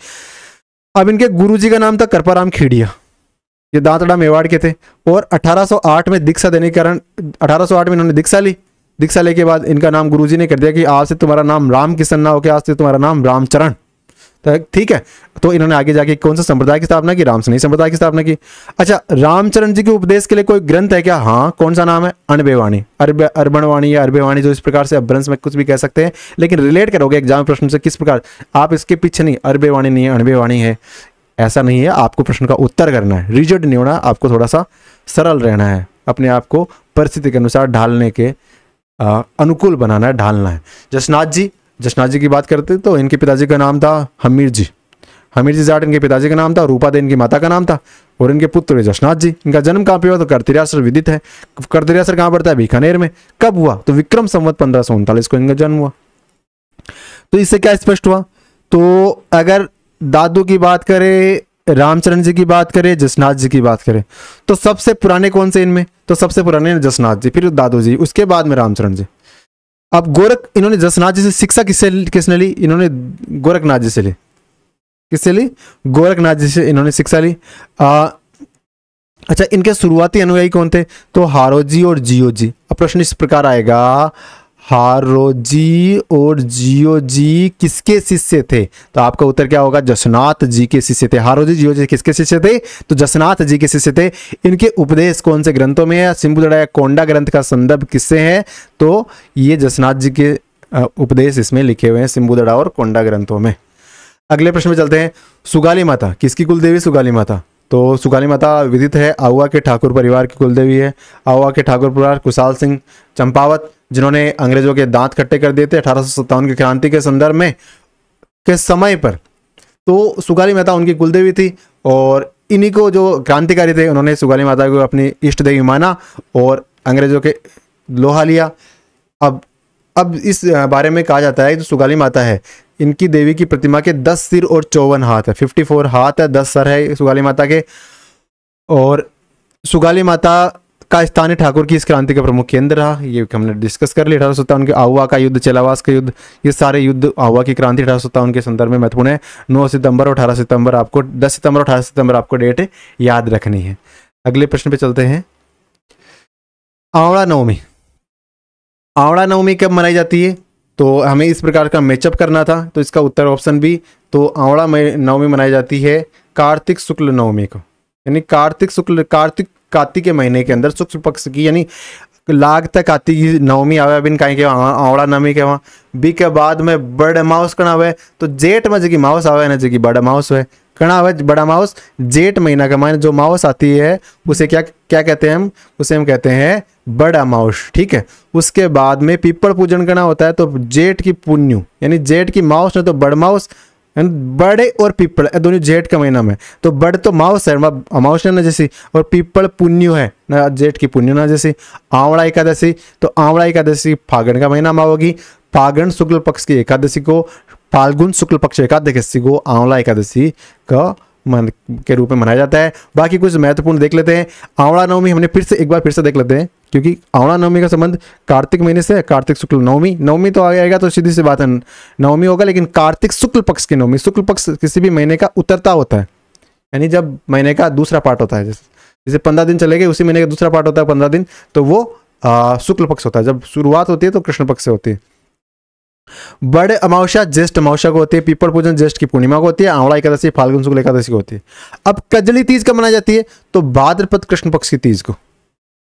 अब इनके गुरुजी का नाम था कृपाराम खेड़िया, ये दांतड़ा मेवाड़ के थे, और 1808 में दीक्षा देने के कारण 1808 में इन्होंने दीक्षा ली। दीक्षा लेने के बाद इनका नाम गुरुजी ने कर दिया कि आज से तुम्हारा नाम राम किशन ना होकर आज से तुम्हारा नाम रामचरण। तो ठीक है, तो इन्होंने आगे जाके कौन सा संप्रदाय की स्थापना की, रामसनेही संप्रदाय की स्थापना की। अच्छा, रामचरण जी के उपदेश के लिए कोई ग्रंथ है क्या, हाँ, कौन सा नाम है, अणबेवाणी, अरबणवाणी या अरबेवाणी, जो इस प्रकार से अपभ्रंश में कुछ भी कह सकते हैं, लेकिन रिलेट करोगे एग्जाम प्रश्न से किस प्रकार, आप इसके पीछे नहीं अरबेवाणी नहीं है अणबेवाणी है, ऐसा नहीं है। आपको प्रश्न का उत्तर करना है, रिजिड नहीं होना, आपको थोड़ा सा सरल रहना है, अपने आप को परिस्थिति के अनुसार ढालने के अनुकूल बनाना है, ढालना है। जसनाथ जी की बात करते तो इनके पिताजी का नाम था हमीर जी जाट इनके पिताजी का नाम था, रूपा दे इनकी माता का नाम था, और इनके पुत्र जसनाथ जी। इनका जन्म कहाँ पे हुआ, तो कर्तिरियासर विदित है। कर्तिरियासर कहाँ पड़ता है, बीकानेर में। कब हुआ, तो विक्रम संवत 1539 को इनका जन्म हुआ। तो इससे क्या स्पष्ट हुआ, तो अगर दादू की बात करें रामचरण जी की बात करें, जसनाथ जी की बात करें, तो सबसे पुराने कौन से इनमें? तो सबसे पुराने जसनाथ जी, फिर दादू जी, उसके बाद में रामचरण जी। अब इन्होंने जसनाथ जी से शिक्षा किसने ली? इन्होंने गोरखनाथ जी से ली। किससे ली? गोरखनाथ जी से इन्होंने शिक्षा ली। अच्छा, इनके शुरुआती अनुयायी कौन थे? तो हारोजी और जियो जी। अब प्रश्न इस प्रकार आएगा, हारोजी और जियो जी किसके शिष्य थे? तो आपका उत्तर क्या होगा? जसनाथ जी के शिष्य थे। हारोजी जियो जी किसके शिष्य थे? तो जसनाथ जी के शिष्य थे। इनके उपदेश कौन से ग्रंथों में है? सिंबुदड़ा या कोंडा ग्रंथ का संदर्भ किससे है? तो ये जसनाथ जी के उपदेश इसमें लिखे हुए हैं सिंबुदड़ा और कोंडा ग्रंथों में। अगले प्रश्न में चलते हैं। सुगाली माता किसकी कुलदेवी? सुगाली माता, तो सुगाली माता विदित है आहुआ के ठाकुर परिवार की कुलदेवी है। आहुआ के ठाकुर परिवार कुशाल सिंह चंपावत, जिन्होंने अंग्रेजों के दांत खट्टे कर दिए थे 1857 की क्रांति के संदर्भ में के समय पर, तो सुगाली माता उनकी कुलदेवी थी। और इन्हीं को जो क्रांतिकारी थे उन्होंने सुगाली माता को अपनी इष्ट देवी माना और अंग्रेजों के लोहा लिया। अब इस बारे में कहा जाता है जो सुगाली माता है, इनकी देवी की प्रतिमा के 10 सिर और 54 हाथ है, 54 हाथ है, 10 सर है सुगाली माता के। और सुगाली माता का स्थानीय ठाकुर की इस क्रांति का प्रमुख केंद्र रहा, ये हमने डिस्कस कर लिया। 1857 के आहुआ का युद्ध, चेलावास का युद्ध, ये सारे युद्ध आहुआ की क्रांति 1857 के संदर्भ में महत्वपूर्ण है। 9 सितंबर और 18 सितंबर आपको 10 सितंबर और 18 सितंबर आपको डेट याद रखनी है। अगले प्रश्न पे चलते हैं। आंवला नवमी, आंवला नवमी कब मनाई जाती है? तो हमें इस प्रकार का मैचअप करना था, तो इसका उत्तर ऑप्शन बी। तो आंवला नवमी मनाई जाती है कार्तिक शुक्ल नवमी को, यानी कार्तिक के महीने के अंदर शुक्ल पक्ष की, यानी लाग तक कार्तिक की नवमी आवे बिन कहीं के आंवला नवमी के वहाँ बी के बाद में बड़ माउस कना हुए, तो जेठ में जी माउस आवे ना जी बड़ा माउस हुए कना हुए। बड़ा माउस जेठ महीना का माने जो माउस आती है उसे क्या कहते हैं? उसे हम कहते हैं बड़ा माउस, ठीक है। उसके बाद में पीपल पूजन करना होता है, तो जेठ की पुण्यु, यानी जेठ की माउस ने तो बड़ माउस, बड़े और पीपल दोनों जेठ का महीना में, तो बड़ तो माउस है अमावस ना जैसी, और पीपल पुण्यु है ना जेठ की पुण्यु ना जैसी। आंवला एकादशी, तो आंवला एकादशी फागण का महीना में होगी। फागण शुक्ल पक्ष की एकादशी को, फाल्गुन शुक्ल पक्ष एकादशी को आंवला एकादशी का के रूप में मनाया जाता है। बाकी कुछ महत्वपूर्ण देख लेते हैं। आंवला नवमी हमने एक बार फिर से देख लेते हैं, क्योंकि आंवला नवमी का संबंध कार्तिक महीने से, कार्तिक शुक्ल नवमी तो आ जाएगा तो सीधी सी बात है नवमी होगा, लेकिन कार्तिक शुक्ल पक्ष की नवमी, शुक्ल पक्ष किसी भी महीने का उतरता होता है, यानी जब महीने का दूसरा पार्ट होता है, जैसे 15 दिन चले गए उसी महीने का दूसरा पार्ट होता है 15 दिन, तो वो शुक्ल पक्ष होता है। जब शुरुआत होती है तो कृष्ण पक्ष से होती है। बड़ अमावस्या ज्येष्ठ अमावस्या को होती है। पीपल पूजन ज्येष्ठ की पूर्णिमा को होती है। आंवला एकादशी फाल्गुन शुक्ल एकादशी को होती है। अब कजली तीज कब मनाई जाती है? तो भाद्रपद कृष्ण पक्ष की तीज को,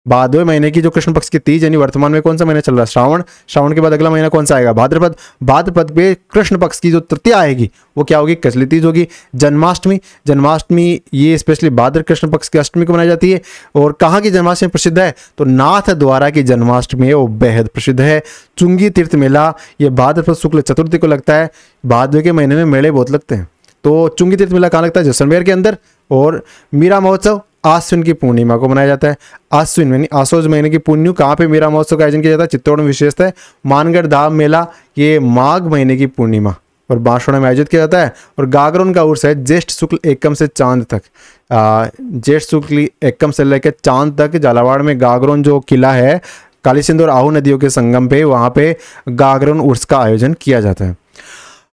भादवे महीने की जो कृष्ण पक्ष की तीज, यानी वर्तमान में कौन सा महीना चल रहा है? श्रावण। श्रावण के बाद अगला महीना कौन सा आएगा? भाद्रपद। भाद्रपद पे कृष्ण पक्ष की जो तृतीया आएगी वो क्या होगी? कजली तीज होगी। जन्माष्टमी ये स्पेशली भाद्र कृष्ण पक्ष की अष्टमी को मनाई जाती है। और कहाँ की जन्माष्टमी प्रसिद्ध है? तो नाथ द्वारा की जन्माष्टमी है, वो बेहद प्रसिद्ध है। चुंगी तीर्थ मेला ये भाद्रपद शुक्ल चतुर्थी को लगता है। भादवे के महीने में मेले बहुत लगते हैं, तो चुंगी तीर्थ मेला कहाँ लगता है? जैसलमेर के अंदर। और मीरा महोत्सव आश्विन की पूर्णिमा को मनाया जाता है। आश्विन यानी आसोज महीने की पुण्यु कहाँ पे मीरा महोत्सव का आयोजन किया जाता है? चित्तौड़ में विशेषता है। मानगढ़ धाम मेला ये माघ महीने की पूर्णिमा और बांसवाड़ा में आयोजित किया जाता है। और गागरोन का उर्स है ज्येष्ठ शुक्ल एकम से चांद तक। ज्येष्ठ शुक्ल एकम से लेकर चांद तक झालावाड़ में गागरोन जो किला है, काली सिंध और आहू नदियों के संगम पे, वहाँ पे गागरोन उर्स का आयोजन किया जाता है।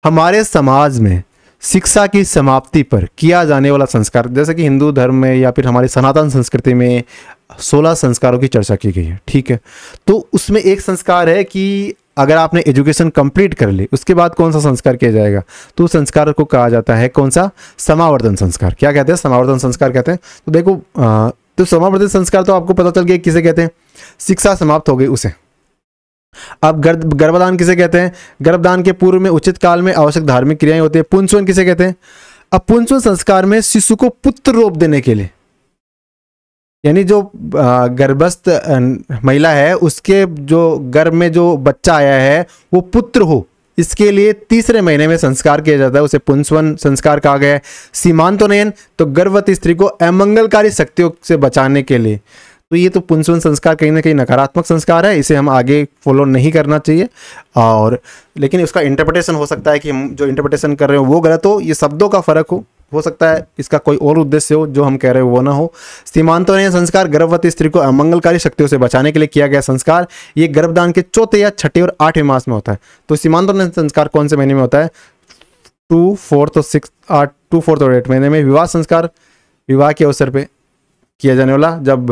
हमारे समाज में शिक्षा की समाप्ति पर किया जाने वाला संस्कार, जैसे कि हिंदू धर्म में या फिर हमारी सनातन संस्कृति में 16 संस्कारों की चर्चा की गई है, ठीक है। तो उसमें एक संस्कार है कि अगर आपने एजुकेशन कंप्लीट कर ली उसके बाद कौन सा संस्कार किया जाएगा? तो उस संस्कार को कहा जाता है कौन सा? समावर्तन संस्कार। क्या कहते हैं? समावर्तन संस्कार कहते हैं। तो देखो तो समावर्तन संस्कार तो आपको पता चल गया किसे कहते हैं। शिक्षा समाप्त हो गई उसे। अब गर्भदान किसे कहते हैं? गर्भदान के पूर्व में उचित काल में आवश्यक धार्मिक क्रियाएं होती है। पुंसवन किसे कहते हैं? अब पुंसवन संस्कार में शिशु को पुत्र रूप देने के लिए, यानी जो गर्भस्थ महिला है उसके जो गर्भ में जो बच्चा आया है वो पुत्र हो, इसके लिए तीसरे महीने में संस्कार किया जाता है, उसे पुंसवन संस्कार कहा गया है। सीमांतोनयन तो गर्भवती स्त्री को अमंगलकारी शक्तियों से बचाने के लिए। तो ये तो पुंसवन संस्कार कहीं ना कहीं नकारात्मक संस्कार है, इसे हम आगे फॉलो नहीं करना चाहिए। और लेकिन उसका इंटरप्रिटेशन हो सकता है कि हम जो इंटरप्रिटेशन कर रहे हो वो गलत हो, ये शब्दों का फर्क हो, हो सकता है इसका कोई और उद्देश्य हो जो हम कह रहे हो वो ना हो। सीमांतोन्नयन संस्कार गर्भवती स्त्री को अमंगलकारी शक्तियों से बचाने के लिए किया गया संस्कार। ये गर्भदान के चौथे या छठे और 8वें मास में होता है। तो सीमांतोन्नयन संस्कार कौन से महीने में होता है? 2, 4 और 6, 8, 2, 4 और 8 महीने में। विवाह संस्कार विवाह के अवसर पे किया जाने वाला, जब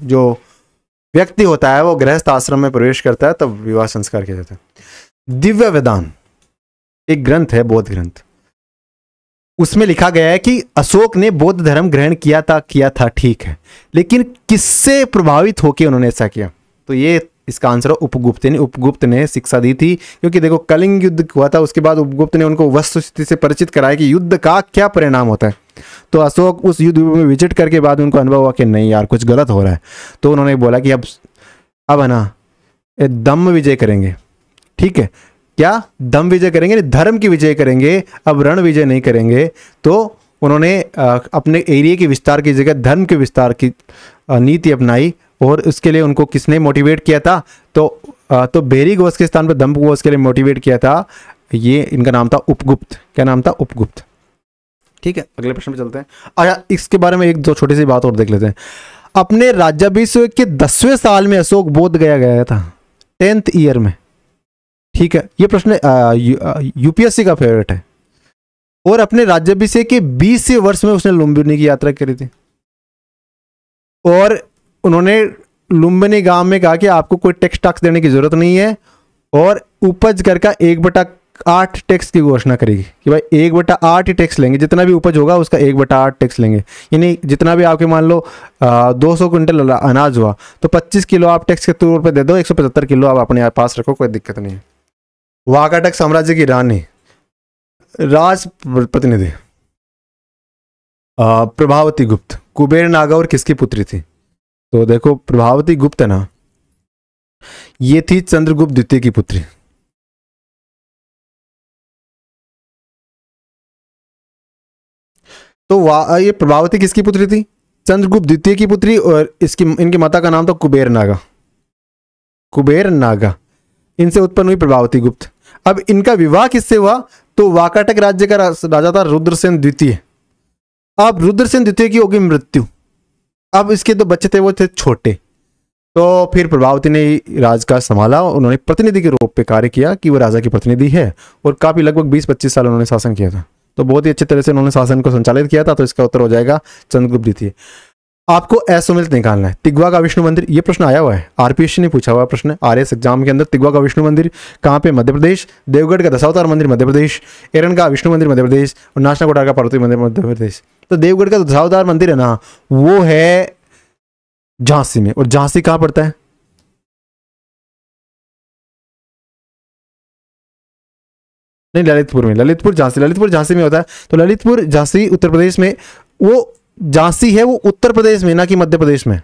जो व्यक्ति होता है वो गृहस्थ आश्रम में प्रवेश करता है तब विवाह संस्कार किया जाता है। दिव्य वेदान एक ग्रंथ है, बौद्ध ग्रंथ। उसमें लिखा गया है कि अशोक ने बौद्ध धर्म ग्रहण किया था, ठीक है, लेकिन किससे प्रभावित होकर उन्होंने ऐसा किया? तो ये इसका आंसर है उपगुप्त। यानी उपगुप्त ने शिक्षा दी थी, क्योंकि देखो कलिंग युद्ध हुआ था, उसके बाद उपगुप्त ने उनको वस्तुस्थिति से परिचित कराया कि युद्ध का क्या परिणाम होता है। तो अशोक उस युद्ध में विजिट करके बाद उनको अनुभव हुआ कि नहीं यार कुछ गलत हो रहा है। तो उन्होंने बोला कि अब है ना दम विजय करेंगे, ठीक है, क्या दम विजय करेंगे, धर्म की विजय करेंगे, अब रण विजय नहीं करेंगे। तो उन्होंने अपने एरिया के विस्तार की जगह धर्म के विस्तार की नीति अपनाई। और उसके लिए उनको किसने मोटिवेट किया था? तो बेरी घोष के स्थान पर धम्म घोष के लिए मोटिवेट किया था। ये इनका नाम था उपगुप्त। क्या नाम था? उपगुप्त। ठीक है, अगले प्रश्न पे चलते हैं। अच्छा, इसके बारे में एक दो छोटी सी बात और देख लेते हैं। अपने राज्याभिषेक के 10वें साल में अशोक बोध गया था, 10th ईयर में। ठीक है, ये प्रश्न यूपीएससी का फेवरेट है। और अपने राज्याभिषेक के 20वें वर्ष में उसने लुम्बिनी की यात्रा करी थी। और उन्होंने लुम्बिनी गांव में कहा कि आपको कोई टैक्स देने की जरूरत नहीं है, और उपज कर का 1/8 टैक्स की घोषणा करेगी कि भाई 1/8 ही टैक्स लेंगे, जितना भी उपज होगा उसका 1/8 टैक्स लेंगे। यानी जितना भी आपके मान लो 200 क्विंटल अनाज हुआ तो 25 किलो आप टैक्स के तौर पे दे दो, 175 किलो आप अपने पास रखो, कोई दिक्कत नहीं है। वाकाटक साम्राज्य की रानी, राज प्रतिनिधि प्रभावती गुप्त, कुबेर नागा और किसकी पुत्री थी? तो देखो प्रभावती गुप्त है ना, ये थी चंद्रगुप्त द्वितीय की पुत्री। तो ये प्रभावती किसकी पुत्री थी? चंद्रगुप्त द्वितीय की पुत्री। और इनके माता का नाम था कुबेर नागा। कुबेर नागा, इनसे उत्पन्न हुई प्रभावती गुप्त। अब इनका विवाह किससे हुआ? तो वाकाटक राज्य का राजा था रुद्रसेन द्वितीय। अब रुद्रसेन द्वितीय की होगी मृत्यु। अब इसके दो बच्चे थे, वो थे छोटे। तो फिर प्रभावती ने राज का संभाला। उन्होंने प्रतिनिधि के रूप पे कार्य किया कि वो राजा की प्रतिनिधि है, और काफी लगभग 20-25 साल उन्होंने शासन किया था। तो बहुत ही अच्छी तरह से उन्होंने शासन को संचालित किया था। तो इसका उत्तर हो जाएगा चंद्रगुप्त द्वितीय। आपको असुमिलित निकालना है। तिग्वा का विष्णु मंदिर, ये प्रश्न आया हुआ है, आरपीएससी ने पूछा हुआ प्रश्न आरएस एग्जाम के अंदर। तिग्वा का विष्णु मंदिर कहाँ पे? मध्य प्रदेश। देवगढ़ का दशावतार मंदिर मध्य प्रदेश। एरन का विष्णु मंदिर मध्य प्रदेश। और नाचना कोटार का पार्वती मंदिर मध्य प्रदेश। तो देवगढ़ का दशावतार मंदिर है ना, वो है झांसी में। और झांसी कहाँ पड़ता है? नहीं, ललितपुर में। ललितपुर झांसी में होता है। तो ललितपुर झांसी उत्तर प्रदेश में, वो झांसी है वो उत्तर प्रदेश में, ना कि मध्य प्रदेश में।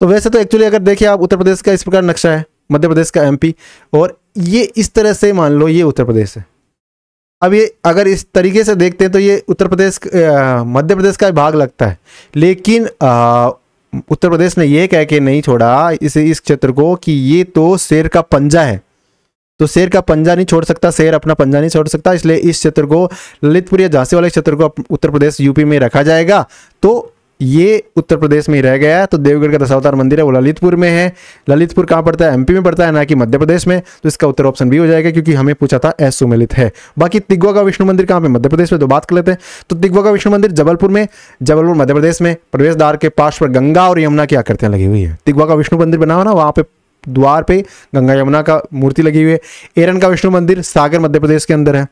तो वैसे तो एक्चुअली अगर देखिए आप, उत्तर प्रदेश का इस प्रकार नक्शा है, मध्य प्रदेश का एमपी, और ये इस तरह से मान लो ये उत्तर प्रदेश है। अब ये अगर इस तरीके से देखते हैं तो ये उत्तर प्रदेश मध्य प्रदेश का भाग लगता है। लेकिन उत्तर प्रदेश ने ये कह के नहीं छोड़ा इस क्षेत्र को कि ये तो शेर का पंजा है। तो शेर का पंजा नहीं छोड़ सकता, शेर अपना पंजा नहीं छोड़ सकता, इसलिए इस क्षेत्र को, ललितपुर या झांसी वाले क्षेत्र को उत्तर प्रदेश यूपी में रखा जाएगा। तो ये उत्तर प्रदेश में ही रह गया है। तो देवगढ़ का दशावतार मंदिर है वो ललितपुर में है। ललितपुर कहाँ पड़ता है? एमपी में पड़ता है, ना कि मध्य प्रदेश में। तो इसका उत्तर ऑप्शन बी हो जाएगा, क्योंकि हमें पूछा था असुमेलित है। बाकी तिग्वा का विष्णु मंदिर कहाँ पे? मध्य प्रदेश में। तो बात कर लेते हैं। तो तिग्वा का विष्णु मंदिर जबलपुर में, जबलपुर मध्य प्रदेश में। प्रवेश द्वार के पास पर गंगा और यमुना की आकृतियां लगी हुई है। तिग्वा का विष्णु मंदिर बना हुआ ना, वहां पे द्वार पे गंगा यमुना का मूर्ति लगी हुई है। एरन का विष्णु मंदिर सागर मध्य प्रदेश के अंदर है।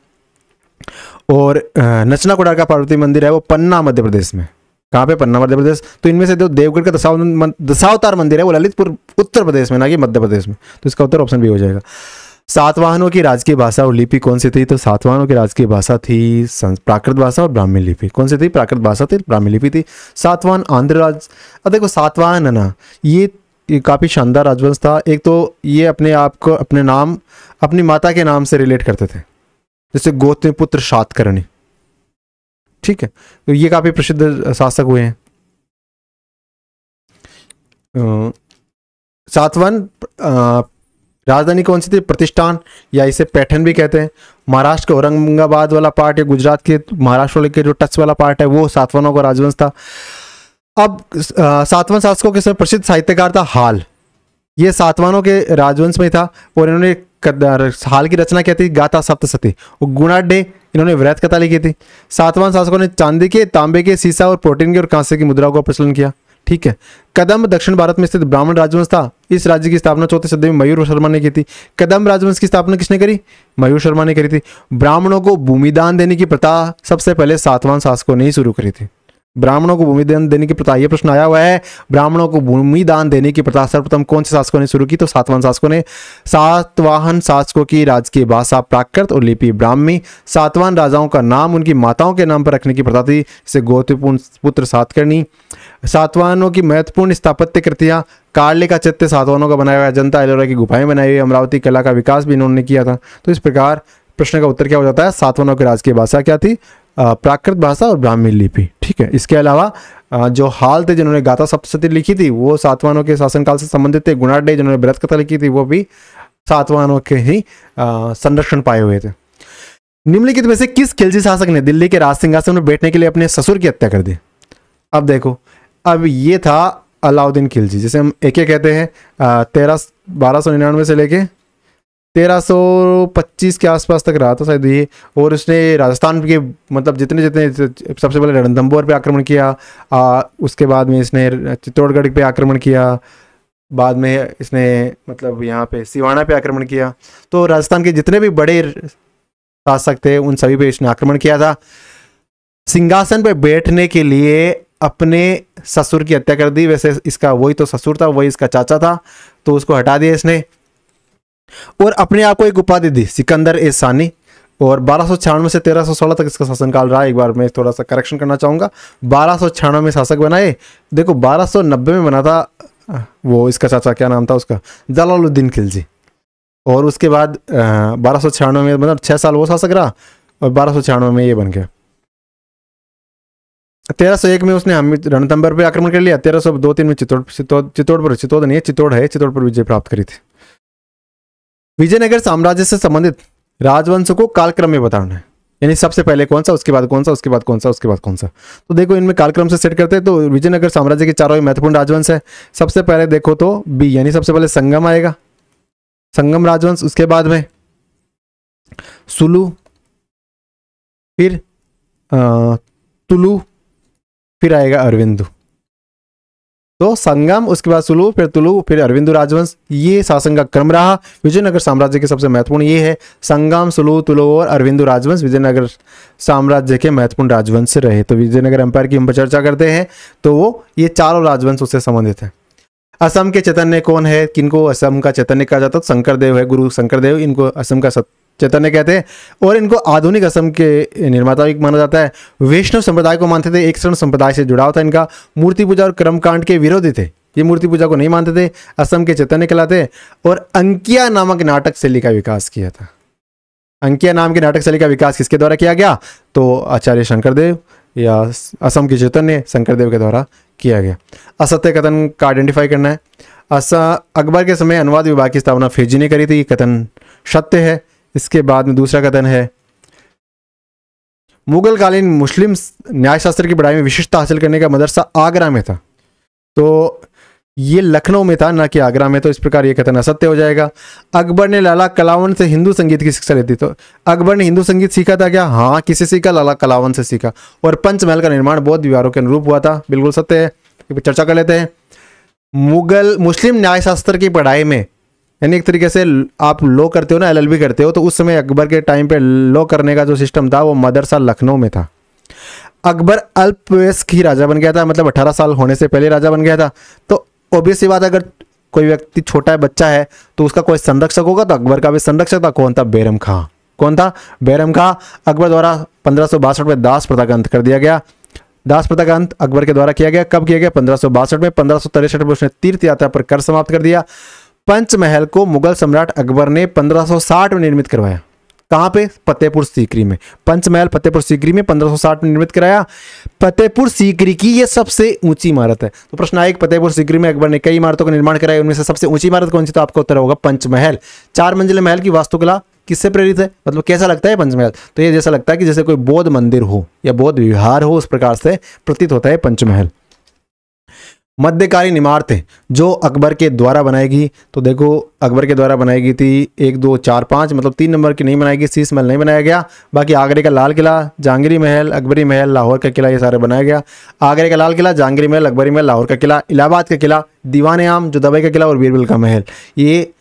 और नचना कोटार का पार्वती मंदिर है वो पन्ना मध्य प्रदेश में। कहाँ पे? पन्ना मध्य प्रदेश। तो इनमें से जो देवगढ़ का दशावतार मंदिर है वो ललितपुर उत्तर प्रदेश में, ना कि मध्य प्रदेश में। तो इसका उत्तर ऑप्शन बी हो जाएगा। सातवाहनों की राजकीय भाषा और लिपि कौन सी थी? तो सातवाहनों की राजकीय भाषा थी प्राकृत भाषा और ब्राह्मी लिपि। कौन सी थी? प्राकृत भाषा थी, ब्राह्मी लिपि थी। सातवाहन आंध्र राज। अब देखो सातवाहन है ना, ये काफ़ी शानदार राजवंश था। एक तो ये अपने आप को अपने नाम, अपनी माता के नाम से रिलेट करते थे, जैसे गौतमीपुत्र सातकर्णी। ठीक है, तो ये काफ़ी प्रसिद्ध शासक हुए हैं। सातवाहन राजधानी कौन सी थी? प्रतिष्ठान, या इसे पैठन भी कहते हैं। महाराष्ट्र के औरंगाबाद वाला पार्ट या गुजरात के महाराष्ट्र के जो टच वाला पार्ट है वो सातवाहनों का राजवंश था। अब सातवाहन शासकों के समय प्रसिद्ध साहित्यकार था हाल, ये सातवाहनों के राजवंश में था और इन्होंने हाल की रचना क्या थी? गाथा सप्तशती। गुणाढ्य इन्होंने वृहत कथा लिखी थी। सातवाहन शासकों ने चांदी के, तांबे के, सीसा और प्रोटीन के और कांसे की मुद्राओं का प्रचलन किया। ठीक है। कदम्ब दक्षिण भारत में स्थित ब्राह्मण राजवंश था। इस राज्य की स्थापना 4वीं सदी में मयूर शर्मा ने की थी। कदम्ब राजवंश की स्थापना किसने करी? मयूर शर्मा ने करी थी। ब्राह्मणों को भूमिदान देने की प्रथा सबसे पहले सातवाहन शासकों ने ही शुरू करी थी। ब्राह्मणों को भूमिदान देने की प्रथा, यह प्रश्न आया हुआ है, ब्राह्मणों को भूमिदान देने की प्रथा सर्वप्रथम कौन से शासकों ने शुरू की? तो सातवाहन शासकों ने। सातवाहन शासकों की राजकीय भाषा प्राकृत और लिपि ब्राह्मी। सातवाहन राजाओं का नाम उनकी माताओं के नाम पर रखने की प्रथा थी, इसे गौतमपुत्र सातकर्णी। सातवाहनों की महत्वपूर्ण स्थापत्य कृतियां, कार्ले का चित्त सातवाहनों का बनाया हुआ, अजंता एलोरा की गुफाएं बनाई हुई, अमरावती कला का विकास भी इन्होंने किया था। तो इस प्रकार प्रश्न का उत्तर क्या हो जाता है? सातवाहनों की राजकीय भाषा क्या थी? प्राकृत भाषा और ब्राह्मी लिपि। ठीक है। इसके अलावा जो हाल थे जिन्होंने गाथा सप्तशती लिखी थी वो सातवाहनों के शासनकाल से संबंधित थे। गुणाढ्य जिन्होंने वृहत कथा लिखी थी वो भी सातवाहनों के ही संरक्षण पाए हुए थे। निम्नलिखित में से किस खिलजी शासक ने दिल्ली के राज सिंहासन में बैठने के लिए अपने ससुर की हत्या कर दी? अब देखो, अब ये था अलाउद्दीन खिलजी, जिसे हम एक कहते हैं। 1299 से लेके 1325 के आसपास तक रहा था शायद ये। और उसने राजस्थान के मतलब जितने सबसे पहले रणथंभौर पे आक्रमण किया, उसके बाद में इसने चित्तौड़गढ़ पे आक्रमण किया, बाद में इसने मतलब यहाँ पे सिवाना पे आक्रमण किया। तो राजस्थान के जितने भी बड़े शासक थे उन सभी पे इसने आक्रमण किया था। सिंहासन पे बैठने के लिए अपने ससुर की हत्या कर दी। वैसे इसका वही तो ससुर था, वही इसका चाचा था, तो उसको हटा दिया इसने और अपने आप को एक उपाधि दी, सिकंदर ए सानी। और 1296 से 1316 तक इसका शासनकाल रहा। एक बार मैं थोड़ा सा करेक्शन करना चाहूँगा, 1296 में शासक बनाए। देखो 1290 में बना था वो इसका चाचा, क्या नाम था उसका? जलालुद्दीन खिलजी। और उसके बाद 1296 में मतलब 6 साल वो शासक रहा और 1296 में ये बन गया। 1301 में उसने रणथंभौर पे आक्रमण कर लिया। 1302-3 में चित्तौड़ पर विजय प्राप्त करी थी। विजयनगर साम्राज्य से संबंधित राजवंशों को कालक्रम में बताना है, यानी सबसे पहले कौन सा, उसके बाद कौन सा, उसके बाद कौन सा, उसके बाद कौन सा। तो देखो इनमें कालक्रम से सेट करते हैं। तो विजयनगर साम्राज्य के चारों महत्वपूर्ण राजवंश है। सबसे पहले देखो तो बी, यानी सबसे पहले संगम आएगा, संगम राजवंश। उसके बाद में सुलू, फिर तुलु, फिर आएगा अरविंदु। तो संगम, उसके बाद सुलु, फिर तुलु, फिर अरविंदु राजवंश। ये शासन का क्रम रहा। विजयनगर साम्राज्य के सबसे महत्वपूर्ण ये है, संगम, सुलु, तुलु और अरविंदु राजवंश विजयनगर साम्राज्य के महत्वपूर्ण राजवंश रहे। तो विजयनगर एम्पायर की हम चर्चा करते हैं तो वो ये चारों राजवंश उससे संबंधित है। असम के चैतन्य कौन है? किनको असम का चैतन्य कहा जाता है? शंकरदेव है, गुरु शंकरदेव, इनको असम का चैतन्य कहते हैं और इनको आधुनिक असम के निर्माता भी माना जाता है। वैष्णव संप्रदाय को मानते थे, एक शरण संप्रदाय से जुड़ाव था इनका। मूर्ति पूजा और कर्मकांड के विरोधी थे, ये मूर्ति पूजा को नहीं मानते थे। असम के चैतन्य कहलाते। और अंकिया नामक नाटक शैली का विकास किया था। अंकिया नाम की नाटक शैली का विकास किसके द्वारा किया गया? तो आचार्य शंकरदेव या असम के चैतन्य शंकरदेव के द्वारा किया गया। असत्य कथन का आइडेंटिफाई करना है। अकबर के समय अनुवाद विभाग की स्थापना फिजी ने करी थी, कथन सत्य है। इसके बाद में दूसरा कथन है, मुगल कालीन मुस्लिम न्यायशास्त्र की पढ़ाई में विशिष्टता हासिल करने का मदरसा आगरा में था। तो ये लखनऊ में था, ना कि आगरा में। तो इस प्रकार ये कथन असत्य हो जाएगा। अकबर ने लाला कलावन से हिंदू संगीत की शिक्षा ली थी। तो अकबर ने हिंदू संगीत सीखा था क्या? हाँ, किससे सीखा? लाला कलावन से सीखा। और पंचमहल का निर्माण बौद्ध विहारों के अनुरूप हुआ था, बिल्कुल सत्य है। चर्चा कर लेते हैं। मुस्लिम न्यायशास्त्र की पढ़ाई में, यानी एक तरीके से आप लॉ करते हो ना, LLB करते हो, तो उस समय अकबर के टाइम पे लॉ करने का जो सिस्टम था वो मदरसा लखनऊ में था। अकबर अल्पवयस्क ही राजा बन गया था, मतलब 18 साल होने से पहले राजा बन गया था। तो ऑब्वियस सी बात, अगर कोई व्यक्ति छोटा है, बच्चा है, तो उसका कोई संरक्षक होगा। तो अकबर का भी संरक्षक था, कौन था? बैरम खां। कौन था? बैरम खां। अकबर द्वारा 1562 में दास प्रथा का अंत कर दिया गया। दास प्रथा का अंत अकबर के द्वारा किया गया। कब किया गया? 1562 में। 1563 में उसने तीर्थ यात्रा पर कर समाप्त कर दिया। पंचमहल को मुगल सम्राट अकबर ने 1560 में निर्मित करवाया। कहाँ पे? फतेहपुर सीकरी में। पंचमहल फतेहपुर सीकरी में 1560 में निर्मित कराया। फतेहपुर सीकरी की ये सबसे ऊंची इमारत है। तो प्रश्न आए फतेहपुर सीकरी में अकबर ने कई इमारतों का निर्माण कराया, उनमें से सबसे ऊंची इमारत कौन सी? तो आपका उत्तर होगा पंचमहल। 4 मंजिले महल की वास्तुकला किससे प्रेरित है? मतलब कैसा लगता है पंचमहल? तो ये जैसा लगता है कि जैसे कोई बौद्ध मंदिर हो या बौद्ध विहार हो, उस प्रकार से प्रतीत होता है पंचमहल। मध्यकालीन इमारतें जो अकबर के द्वारा बनाएगी, तो देखो अकबर के द्वारा बनाएगी थी 1 2 4 5, मतलब 3 नंबर की नहीं बनाएगी। शीश महल नहीं बनाया गया। बाकी आगरे का लाल किला, जहांगीरी महल, अकबरी महल, लाहौर का किला, ये सारे बनाया गया। आगरे का लाल किला, जहांगीरी महल, अकबरी महल, लाहौर का किला, इलाहाबाद का किला, दीवान आम जो दुबई का किला और बीरबल का महल, ये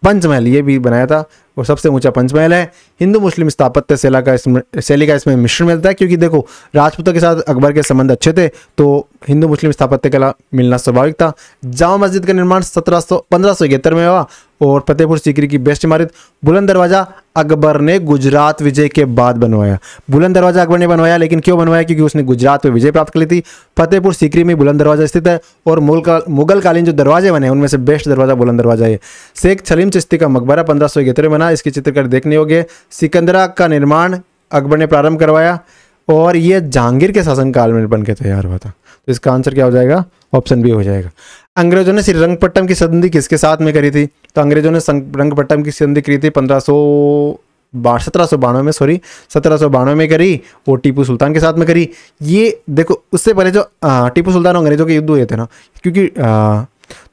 पंचमहल ये भी बनाया था और सबसे ऊंचा पंचमहल है। हिंदू मुस्लिम स्थापत्य शैली का इसमें मिश्रण मिलता है, क्योंकि देखो राजपूतों के साथ अकबर के संबंध अच्छे थे, तो हिंदू मुस्लिम स्थापत्य कला मिलना स्वाभाविक था। जामा मस्जिद का निर्माण 1571 में हुआ और फतेहपुर सीकरी की बेस्ट इमारत। बुलंद दरवाजा अकबर ने गुजरात विजय के बाद बनवाया। बुलंद दरवाजा अकबर ने बनवाया, लेकिन क्यों बनवाया? क्योंकि उसने गुजरात पे विजय प्राप्त कर ली थी। फतेहपुर सीकरी में बुलंद दरवाजा स्थित है और मुगल कालीन जो दरवाजे बने उनमें से बेस्ट दरवाजा बुलंद दरवाजा है। शेख सलीम चिश्ती का मकबरा 1571 में बना, इसकी चित्रकारी देखने योग्य। सिकंदरा का निर्माण अकबर ने प्रारंभ करवाया और ये जहांगीर के शासनकाल में बन के तैयार हुआ था। तो इसका आंसर क्या हो जाएगा? ऑप्शन बी हो जाएगा। अंग्रेजों ने श्रीरंगपट्टम की संधि किसके साथ में करी थी? तो अंग्रेजों ने श्रीरंगपट्टम की संधि करी थी 1792 में करी और टीपू सुल्तान के साथ में करी। ये देखो उससे पहले जो टीपू सुल्तान और अंग्रेजों के युद्ध हुए थे ना, क्योंकि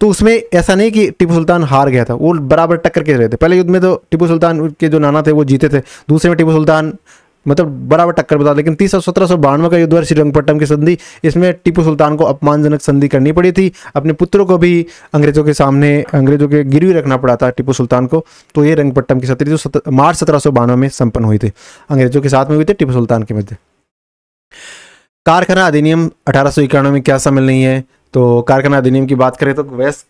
तो उसमें ऐसा नहीं कि टीपू सुल्तान हार गया था, वो बराबर टक्कर के रहे थे। पहले युद्ध में तो टीपू सुल्तान के जो नाना थे वो जीते थे, दूसरे में टीपू सुल्तान मतलब बराबर टक्कर बता। लेकिन 1792 का युद्ध हुआ श्रीरंगपट्टम की संधि, इसमें टीपू सुल्तान को अपमानजनक संधि करनी पड़ी थी। अपने पुत्रों को भी अंग्रेजों के सामने अंग्रेजों के गिरवी रखना पड़ा था टीपू सुल्तान को। तो ये रंगपट्टम की संधि जो मार्च 1792 में संपन्न हुई थी, अंग्रेजों के साथ में हुई थी टीपू सुल्तान के मध्य। कारखाना अधिनियम 1891 में क्या शामिल नहीं है? तो कारखाना अधिनियम की बात करें तो वयस्क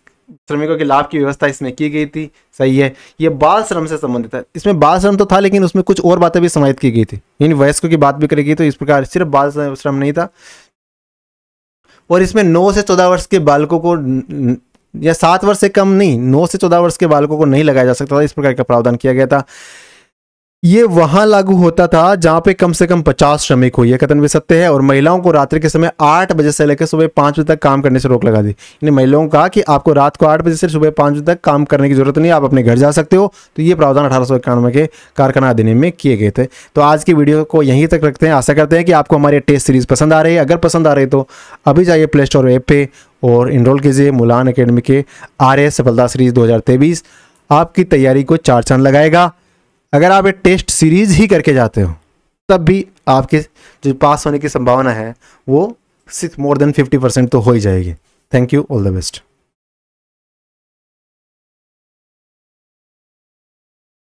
श्रमिकों के लाभ की व्यवस्था इसमें की गई थी। सही है, ये बाल श्रम से संबंधित है। इसमें बाल श्रम तो था, लेकिन उसमें कुछ और बातें भी समाहित की गई थी, यानी वयस्कों की बात भी करेगी। तो इस प्रकार सिर्फ बाल श्रम नहीं था। और इसमें 9 से 14 वर्ष के बालकों को या 7 वर्ष से कम नहीं, 9 से 14 वर्ष के बालकों को नहीं लगाया जा सकता था। इस प्रकार का प्रावधान किया गया था। ये वहां लागू होता था जहां पे कम से कम 50 श्रमिक हो, यह कथन भी सत्य है। और महिलाओं को रात्रि के समय 8 बजे से लेकर सुबह 5 बजे तक काम करने से रोक लगा दी। यानी महिलाओं का कि आपको रात को 8 बजे से सुबह 5 बजे तक काम करने की जरूरत नहीं, आप अपने घर जा सकते हो। तो ये प्रावधान 1891 के कारखाना अधिनियम में किए गए थे। तो आज की वीडियो को यहीं तक रखते हैं। आशा करते हैं कि आपको हमारी टेस्ट सीरीज पसंद आ रही है। अगर पसंद आ रही तो अभी जाइए प्ले स्टोर ऐप पे और इनरोल कीजिए मुलान एकेडमी के RAS सफलता सीरीज 2023। आपकी तैयारी को 4 चांद लगाएगा। अगर आप एक टेस्ट सीरीज ही करके जाते हो तब भी आपके जो पास होने की संभावना है वो 6 more than 50% तो हो ही जाएगी। Thank you, all the best.